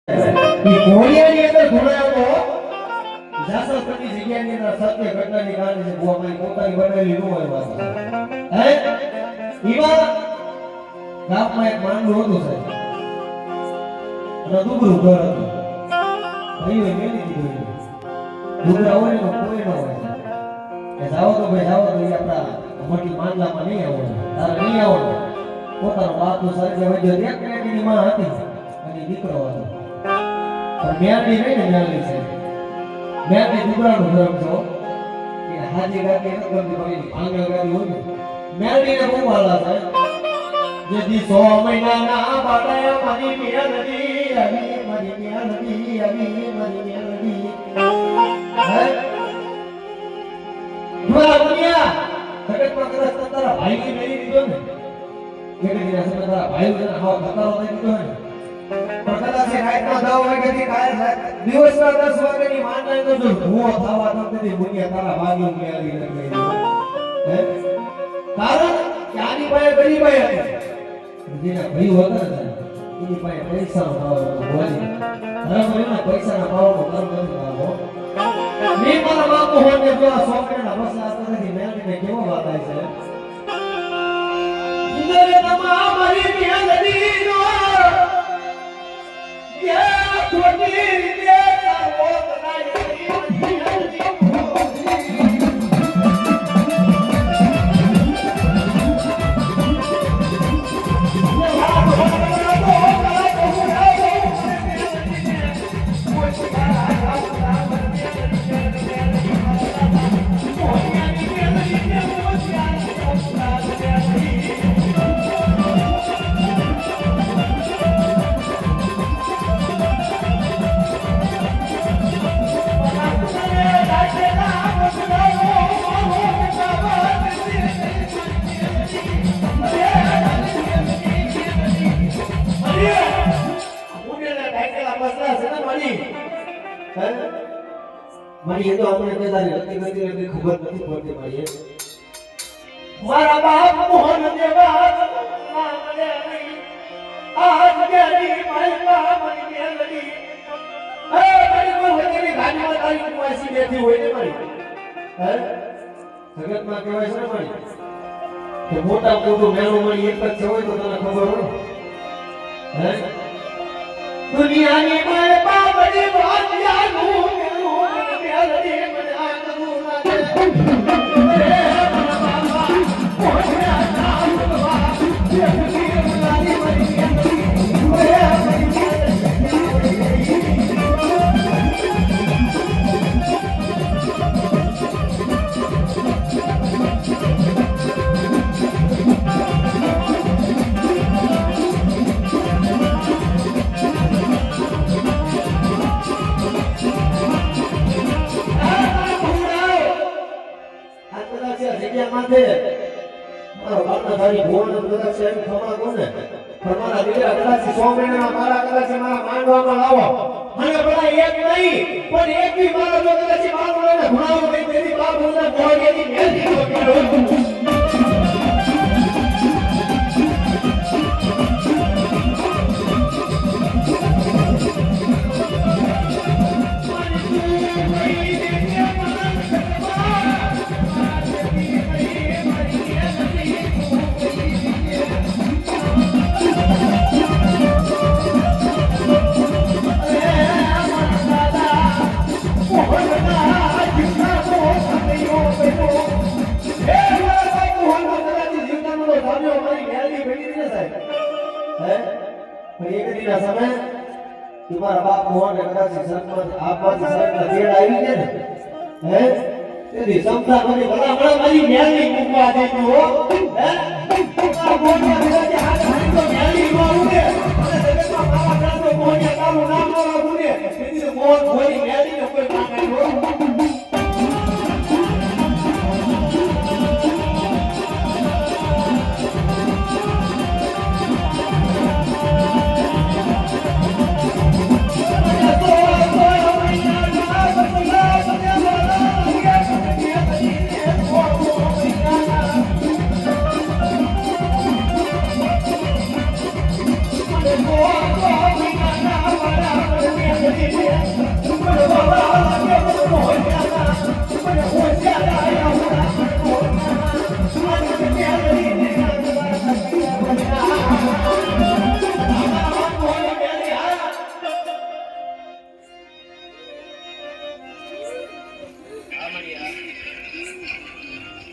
ઘોડિયાની અંદર ઘોડાનો જાસરપટ્ટી જગ્યાની અંદર સત્ય ઘટનાની કહાની છે. ભુવામાની પોતાની બનાવેલી નો હોય વાત હે ઈમાં ગામમાં એક માંડવું હતું સાહેબ અને દુબરું ઘર હતું. ભાઈએ મેલી દીધું દુબરા હોય ને કોઈ ન હોય કે જાઓ તો ભાઈ જાઓ તો આપણા મોટી માંડલામાં નહીં આવો તારે નહીં આવો પોતાનો બાપનું સરગે વજ્યો એક મિનિટની માં હતી અને દીકરો હતો પણ મેરડી નહીં ને મેરડી છે મેરડી દુબરાનું ધર્મ છો કે હાજી ગાડી ન ગમતી પડી ભાંગલ ગાડી હોય ને મેરડીને બહુ વાલા છે જે દી 100 મહિનાના બાળાયા મારી મેરડી આવી મારી મેરડી આવી મારી મેરડી હે મારા દુનિયા જગતમાં કદાચ તારા ભાઈની મેરી દીધો ને કે કે તારા ભાઈ ને હાવ ખતરો થઈ દીધો ને પણ કદાચ રાતના 10 વાગ્યાથી કાય દિવસના 10 વાગ્યાની માંડણી તો જો ભૂવો થવા નહોતી દુનિયા તારા ભાગી કે આવી લઈ હે કારણ કે આની પાસે ગરીબાઈ હતી જેના ભાઈ હતા ને એની પાસે પૈસાનો ભાવ હતો બોલી ધર્મમાં પૈસાના ભાવનો કર્મ નથી ભાવો મે મારા બાપ હોને જો આ સોકરેના બસલા નથી મેલને કેવો વાત આવે છે સુંદરે તમા મારી મેલડી નો યા છોટી રીતે તારો બનાય મારી તો આપણે બેદારી લખી નથી ખબર નથી પડતી મારી મારા બાપ મોહન દેવા મને નહીં આજ ગેરી મારી બાપ મને મેલડી હે મારી કો વગેરે ગાડીમાં તારી કુવાસી બેઠી હોય ને મારી હે જગતમાં કહેવાય છે મારી કે મોટા મોટું મેળું મળી એક જ છે હોય તો તને ખબર હોય હે દુનિયાની માય બાપડી વાંચ્યાનું મારો બાપના તારી ભોન કદાચ છે ખમા કોને પણ મારા દીકરા કદાચ 100 મહિનાના મારા કદાચ મારા માંડવામાં લાવો મને પેલા એક નહીં પણ એક બી મારો જો કદાચ માંડવાને ભણાવો નહીં તેની બાપ બોલના બોડીની મેલડી तुम्हारा बाप मोहन ने कदा शिक्षक में आपा शिक्षक का जेड આવી છે ને હે તેની સમતા બની ભલા ભલા મારી મેલની મૂકવા દેતો હો હે આ મોહન ને કદા હાથ હાથ તો મેલની નો ઉડે અને જગતમાં મારા પ્રાણ તો મોહન કામ નામ નો ઉડે તેથી મોહન ભોરી મેલની ને કોઈ કામ નહીં હો